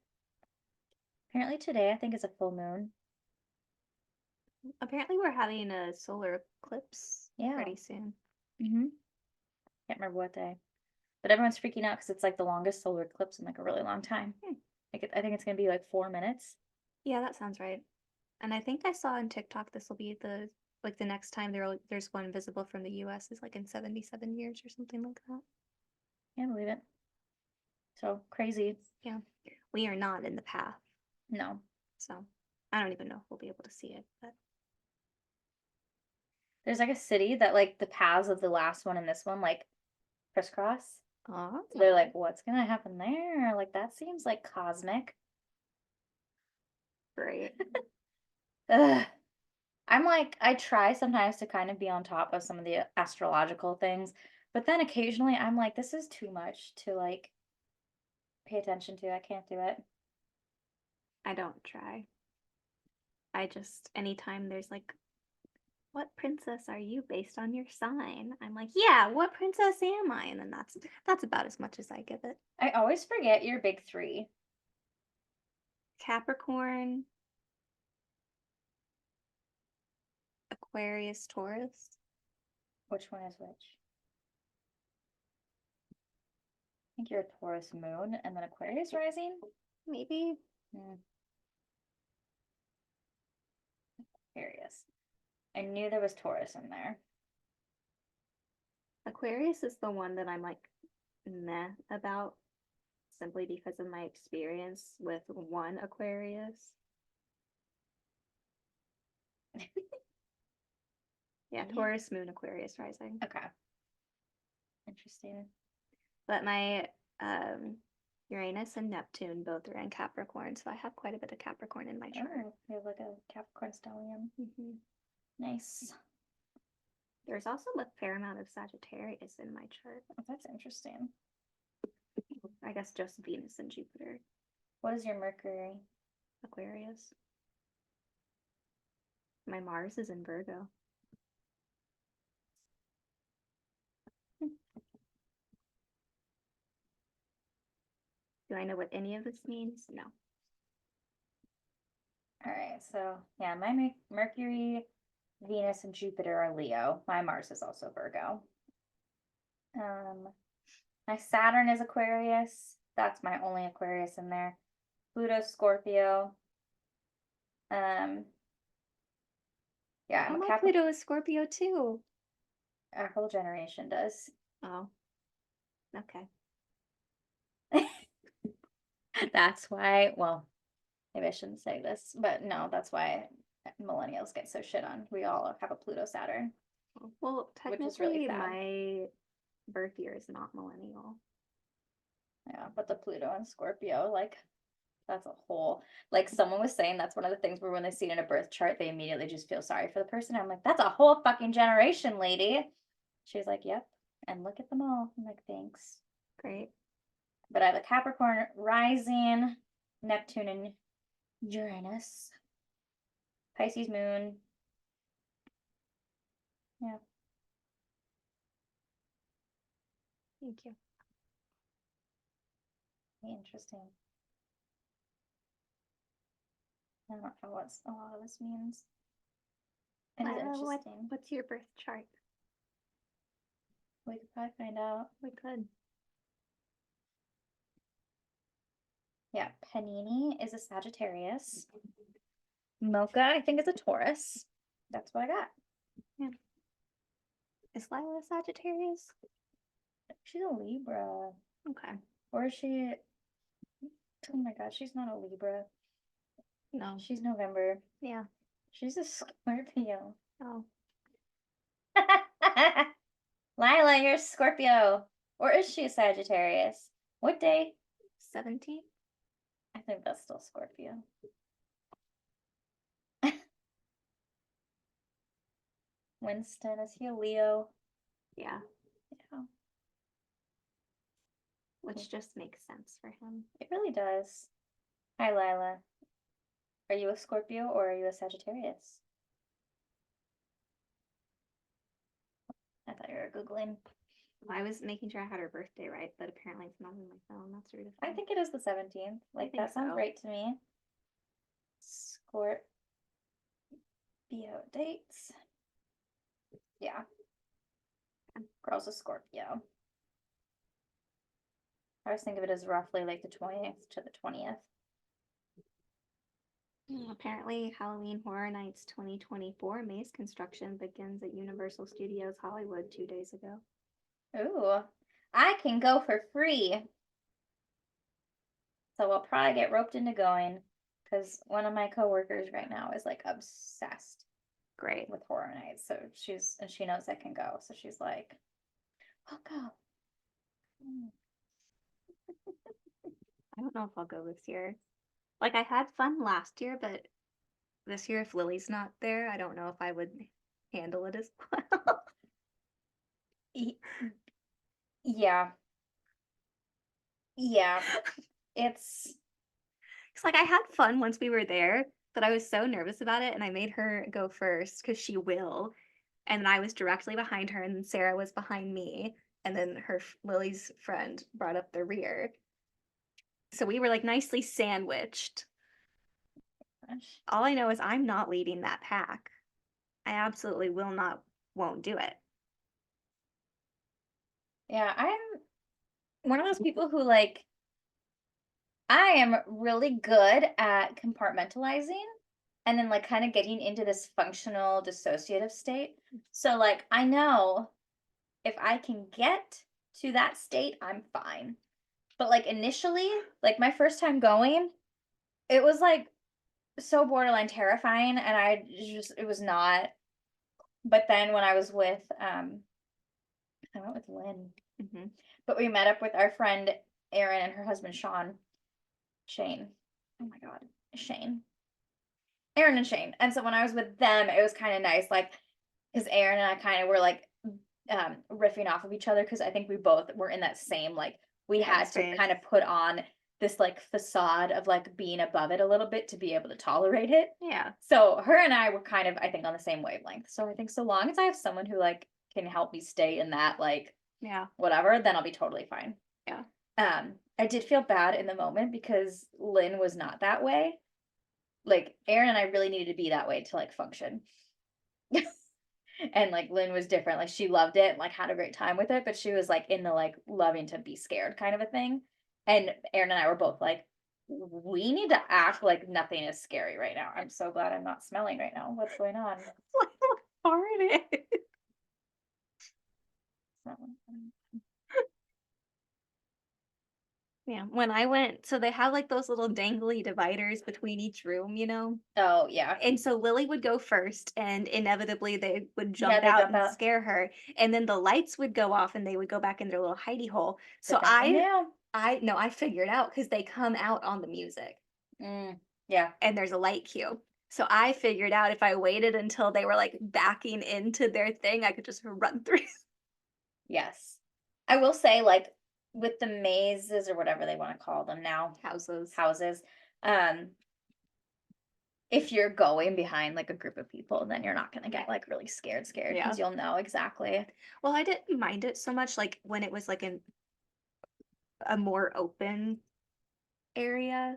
Apparently today, I think, is a full moon. Apparently we're having a solar eclipse Yeah. pretty soon. Mm-hmm. Can't remember what day. But everyone's freaking out because it's like the longest solar eclipse in like a really long time. Like I think it's gonna be like 4 minutes. Yeah, that sounds right. And I think I saw on TikTok this will be the next time there's one visible from the US is like in 77 years or something like that. Can't believe it. So crazy. Yeah. We are not in the path, No. so I don't even know if we'll be able to see it, but There's like a city that like the paths of the last one and this one like crisscross. oh, So they're like, what's gonna happen there? Like that seems like cosmic. great. Ugh. I'm like, I try sometimes to kind of be on top of some of the astrological things, but then occasionally I'm like, this is too much to like pay attention to. I can't do it. I don't try. I just anytime there's like what princess are you based on your sign? I'm like, yeah, what princess am I? And then that's about as much as I give it. I always forget your big three. Capricorn, Aquarius, Taurus. Which one is which? I think you're a Taurus moon and then Aquarius rising. Maybe. Hmm. Aquarius. I knew there was Taurus in there. Aquarius is the one that I'm like meh about simply because of my experience with one Aquarius. Yeah, Yeah. Taurus, Moon, Aquarius rising. Okay. Interesting. But my Uranus and Neptune both are in Capricorn, so I have quite a bit of Capricorn in my chart. Oh, you have like a Capricorn stallion. Mhm. Nice. There's also a fair amount of Sagittarius in my chart. Oh, that's interesting. I guess just Venus and Jupiter, What is your Mercury? Aquarius. My Mars is in Virgo. Do I know what any of this means? No. All right, so yeah, my Mercury, Venus, and Jupiter are Leo. My Mars is also Virgo. My Saturn is Aquarius. That's my only Aquarius in there. Pluto, Scorpio. Yeah, I'm Oh, a my Capricorn. Pluto is Scorpio too. Our whole generation does. Oh, okay. That's why, well, maybe I shouldn't say this, but no, that's why millennials get so shit on. We all have a Pluto Saturn. Well, Which is really technically, sad. my birth year is not millennial. Yeah, but the Pluto and Scorpio, like, That's a whole, like someone was saying that's one of the things where when they see it in a birth chart, they immediately just feel sorry for the person. I'm like, that's a whole fucking generation, lady. She's like, yep. And look at them all. I'm like, thanks. Great. But I have a Capricorn rising, Neptune and Uranus, Pisces moon. Yeah. Thank you. Interesting. I don't know what a lot of this means. It is interesting. What's your birth chart? We could probably find out. We could. Yeah, Panini is a Sagittarius. Mocha, I think, is a Taurus. That's what I got. Is Lila a Sagittarius? She's a Libra. Okay. Or is she? Oh my God, she's not a Libra. No. She's November. Yeah. She's a Scorpio. Oh. Lila, you're a Scorpio. Or is she a Sagittarius? What day? 17th? I think that's still Scorpio. Winston, is he a Leo? Yeah. Yeah, Which just makes sense for him. it really does. Hi, Lila. Are you a Scorpio or are you a Sagittarius? I thought you were Googling. I was making sure I had her birthday right, but apparently it's not in my phone. That's rude of I me. think it is the 17th. Like, think that sounds so. right to me. Scorpio dates. Yeah. Girl's a Scorpio. I always think of it as roughly like the 20th to the 20th. Apparently, Halloween Horror Nights 2024 maze construction begins at Universal Studios Hollywood 2 days ago. Ooh, I can go for free. So I'll probably get roped into going because one of my coworkers right now is like obsessed Great. with Horror Nights. So she knows I can go. So she's like, I'll go. I don't know if I'll go this year. Like, I had fun last year, but this year, if Lily's not there, I don't know if I would handle it as well. Yeah. Yeah. It's like I had fun once we were there, but I was so nervous about it, and I made her go first because she will. And then I was directly behind her, and then Sarah was behind me, and then Lily's friend brought up the rear. So we were like nicely sandwiched. All I know is I'm not leading that pack. I absolutely won't do it. Yeah, I'm one of those people who like I am really good at compartmentalizing and then like kind of getting into this functional dissociative state. So like I know if I can get to that state, I'm fine. But like initially, like my first time going, it was like so borderline terrifying and it was not. But then when I was with I went with Lynn. Mm-hmm. But we met up with our friend Erin and her husband Shane. Oh my God, Shane. Erin and Shane. And so when I was with them, it was kind of nice, like, because Erin and I kind of were like riffing off of each other because I think we both were in that same, like, we had to kind of put on this like facade of like being above it a little bit to be able to tolerate it. Yeah. So her and I were kind of, I think, on the same wavelength. So I think so long as I have someone who like can help me stay in that, like, whatever, then I'll be totally fine. Yeah. I did feel bad in the moment because Lynn was not that way. Like Erin and I really needed to be that way to like function. And like Lynn was different. Like she loved it and like had a great time with it, but she was like in the like loving to be scared kind of a thing. And Erin and I were both like, we need to act like nothing is scary right now. I'm so glad I'm not smelling right now. What's going on? How hard it is. Yeah, when I went, so they have like those little dangly dividers between each room, you know? Oh, yeah. And so Lily would go first, and inevitably they would Yeah, jump they out jump and out. scare her. And then the lights would go off and they would go back in their little hidey hole. So Good thing we knew. I figured out because they come out on the music. Yeah. and there's a light queue. So I figured out if I waited until they were like backing into their thing, I could just run through Yes. I will say, like, with the mazes or whatever they want to call them now, houses. houses, um, if you're going behind like a group of people, then you're not gonna get like really scared Yeah. because you'll know exactly. Well, I didn't mind it so much like when it was like in a more open area.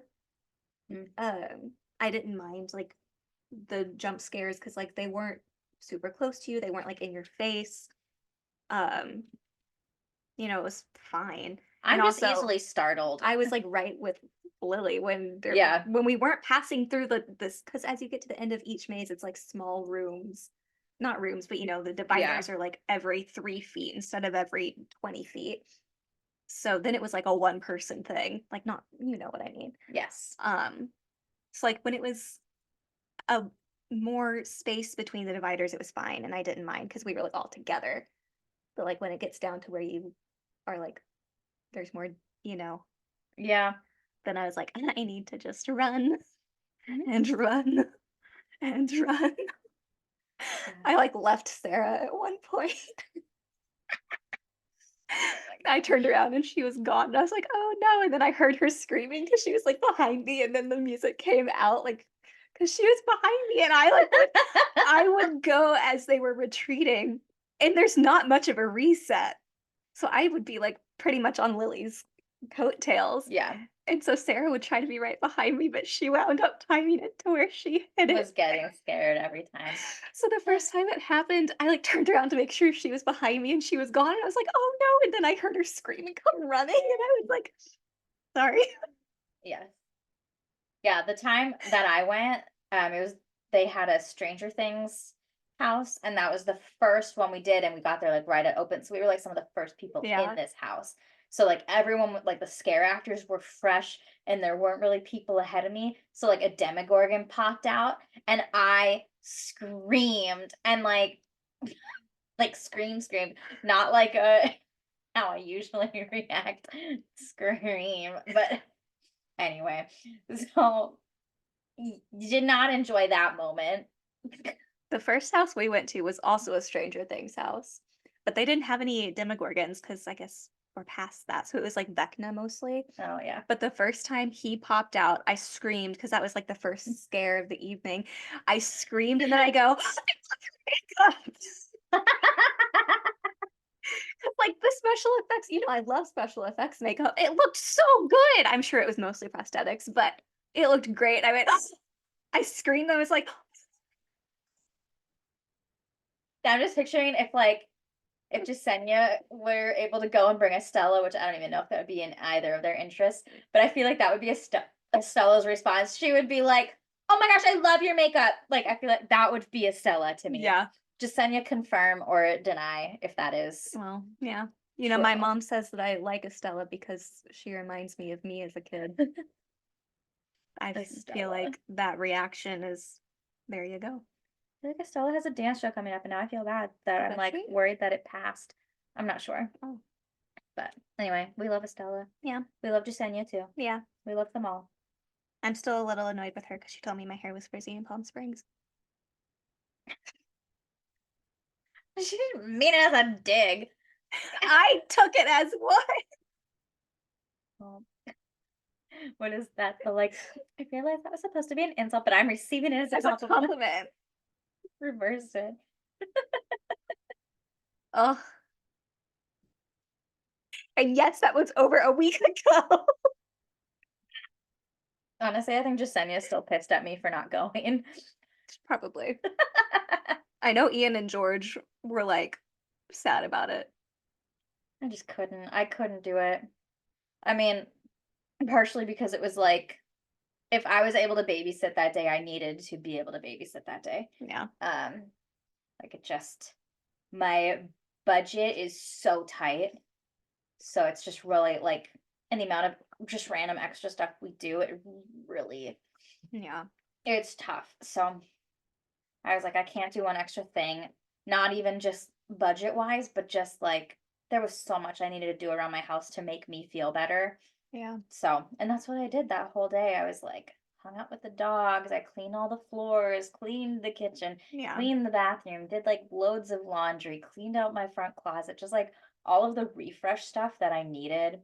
Mm. I didn't mind like the jump scares because like they weren't super close to you. They weren't like in your face. Um, it was fine. And I'm just also easily startled. I was like right with Lily when Yeah. when we weren't passing through this because as you get to the end of each maze, it's like small rooms. Not rooms, but the Yeah. dividers are like every 3 feet instead of every 20 feet. So then it was like a one person thing. Like not you know what I mean. Yes. So like when it was a more space between the dividers, it was fine and I didn't mind because we were like all together. But like when it gets down to where you are like there's more, you know, Yeah. then I was like, I need to just run Mhm. and run and run. Yeah. I like left Sarah at one point. I turned around and she was gone. And I was like, oh no. And then I heard her screaming because she was like behind me. And then the music came out like because she was behind me. And I would go as they were retreating. And there's not much of a reset. So I would be like pretty much on Lily's coattails. Yeah. And so Sarah would try to be right behind me, but she wound up timing it to where she hit Was it. getting scared every time. So the first time it happened, I like turned around to make sure she was behind me and she was gone. And I was like, oh no. And then I heard her scream and come running. And I was like, sorry. Yes. Yeah, the time that I went, it was they had a Stranger Things house, and that was the first one we did, and we got there like right at open. So we were like some of the first people in Yeah. this house. So like everyone like the scare actors were fresh and there weren't really people ahead of me. So like a Demogorgon popped out and I screamed and like screamed, not like a how I usually react, scream, but anyway, so did not enjoy that moment. The first house we went to was also a Stranger Things house, but they didn't have any Demogorgons because I guess we're past that. So it was like Vecna mostly. Oh yeah. But the first time he popped out, I screamed because that was like the first scare of the evening. I screamed and then I go, like the special effects, I love special effects makeup. It looked so good. I'm sure it was mostly prosthetics, but it looked great. I went, I screamed. I was like, I'm just picturing if Jasenia were able to go and bring a Stella, which I don't even know if that would be in either of their interests, but I feel like that would be a Stella's response. She would be like, "Oh my gosh, I love your makeup!" Like I feel like that would be a Stella to me. yeah. Jasenia, confirm or deny if that is Well, yeah. true. My mom says that I like Estella because she reminds me of me as a kid. I feel Estella. like that reaction is there you go. I feel like Estella has a dance show coming up, and now I feel bad that I'm Does like she? worried that it passed. I'm not sure, Oh, but anyway, we love Estella. yeah. We love Jasenia too. Yeah. We love them all. I'm still a little annoyed with her because she told me my hair was frizzy in Palm Springs. She didn't mean it as a dig. I took it as what? Um, what is that? The like, I realized that was supposed to be an insult, but I'm receiving it as a As a compliment. compliment. Reverse it. Oh. And yes, that was over a week ago. Honestly, I think Jasenia's still pissed at me for not going. Probably. I know Ian and George were like sad about it. I just couldn't. I couldn't do it. I mean, partially because it was like, if I was able to babysit that day, I needed to be able to babysit that day. Yeah. Like it just, my budget is so tight. So it's just really like, and the amount of just random extra stuff we do, it really, Yeah. it's tough. So I was like, I can't do one extra thing, not even just budget wise, but just like there was so much I needed to do around my house to make me feel better. Yeah. So, and that's what I did that whole day. I was like, hung out with the dogs. I cleaned all the floors, cleaned the kitchen, Yeah. cleaned the bathroom, did like loads of laundry, cleaned out my front closet, just like all of the refresh stuff that I needed.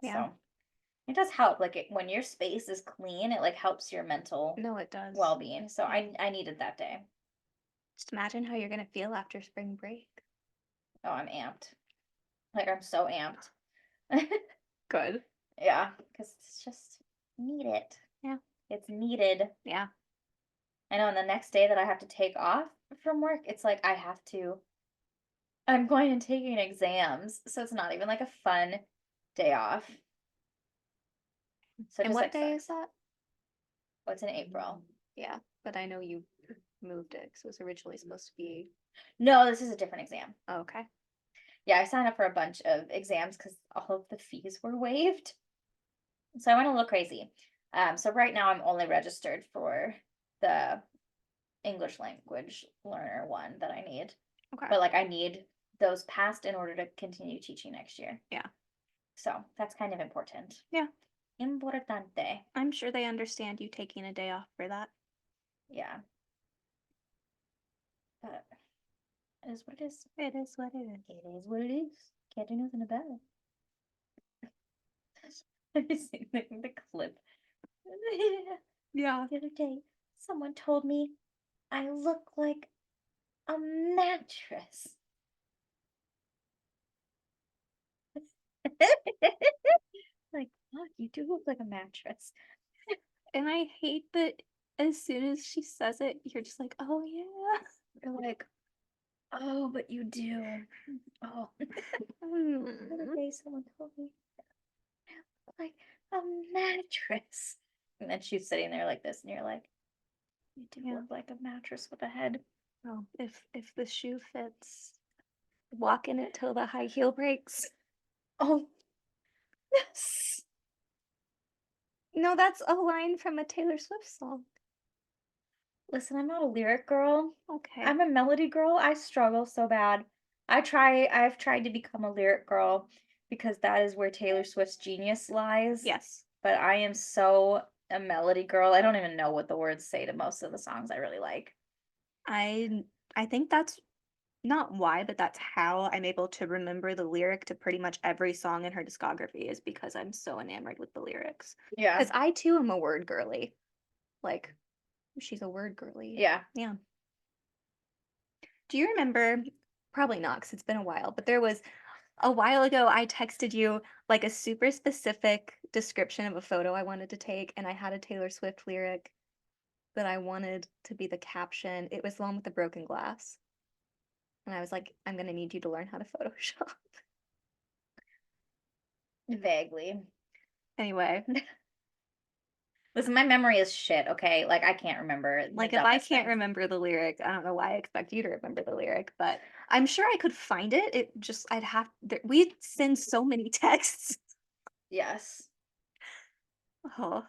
Yeah. So it does help. Like when your space is clean, it like helps your mental No, it does. well-being. So I needed that day. Just imagine how you're gonna feel after spring break. Oh, I'm amped. Like I'm so amped. Good. Yeah, because it's just need it. Yeah. It's needed. Yeah. I know, and the next day that I have to take off from work, it's like I'm going and taking exams, so it's not even like a fun day off. So it And just what like day sucks. is that? Oh, it's in April. Yeah, but I know you moved it because it was originally supposed to be. No, this is a different exam. Oh, okay. Yeah, I signed up for a bunch of exams because all of the fees were waived. So I went a little crazy. So right now I'm only registered for the English language learner one that I need. Okay. But like I need those passed in order to continue teaching next year. Yeah. So that's kind of important. Yeah. Importante. I'm sure they understand you taking a day off for that. Yeah. But it is what it is. It is what it is. It is what it is. Can't do nothing about it. Have you seen the clip? Yeah. The other day, someone told me I look like a mattress. Like, fuck, you do look like a mattress. And I hate that as soon as she says it, you're just like, oh yeah. You're like, oh, but you do. Oh. The other Mm. day, someone told me I look like a mattress. And then she's sitting there like this, and you're like, you do Yeah. look like a mattress with a head. Well, if the shoe fits, walk in it till the high heel breaks. Oh, yes. No, that's a line from a Taylor Swift song. Listen, I'm not a lyric girl. Okay. I'm a melody girl. I struggle so bad. I've tried to become a lyric girl because that is where Taylor Swift's genius lies. Yes. But I am so a melody girl. I don't even know what the words say to most of the songs I really like. I think that's not why, but that's how I'm able to remember the lyric to pretty much every song in her discography is because I'm so enamored with the lyrics. Yeah. Because I too am a word girly. Like, she's a word girly. Yeah. Yeah. Do you remember? Probably not, because it's been a while, but there was a while ago I texted you like a super specific description of a photo I wanted to take, and I had a Taylor Swift lyric that I wanted to be the caption. It was the one with the broken glass. And I was like, I'm gonna need you to learn how to Photoshop. Vaguely. Anyway, Listen, my memory is shit, okay? Like I can't remember the like if I dumbest can't things. remember the lyric, I don't know why I expect you to remember the lyric, but I'm sure I could find it. It just I'd have we'd send so many texts. Yes. Oh,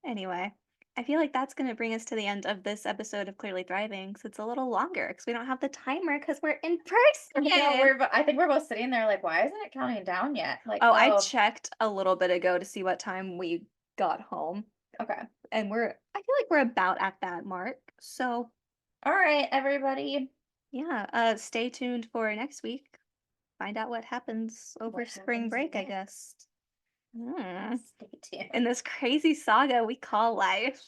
anyway, I feel like that's gonna bring us to the end of this episode of Clearly Thriving. So it's a little longer because we don't have the timer because we're in person. Yeah, I think we're both sitting there like, why isn't it counting down yet? Like, Oh, I checked a little bit ago to see what time we got home. okay. And I feel like we're about at that mark. So All right, everybody. yeah, stay tuned for next week. Find out what happens over What spring happens break, I next? guess. Mm. Stay tuned. In this crazy saga we call life.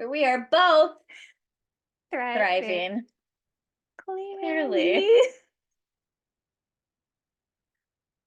We are both Thriving. thriving. Clearly. Clearly.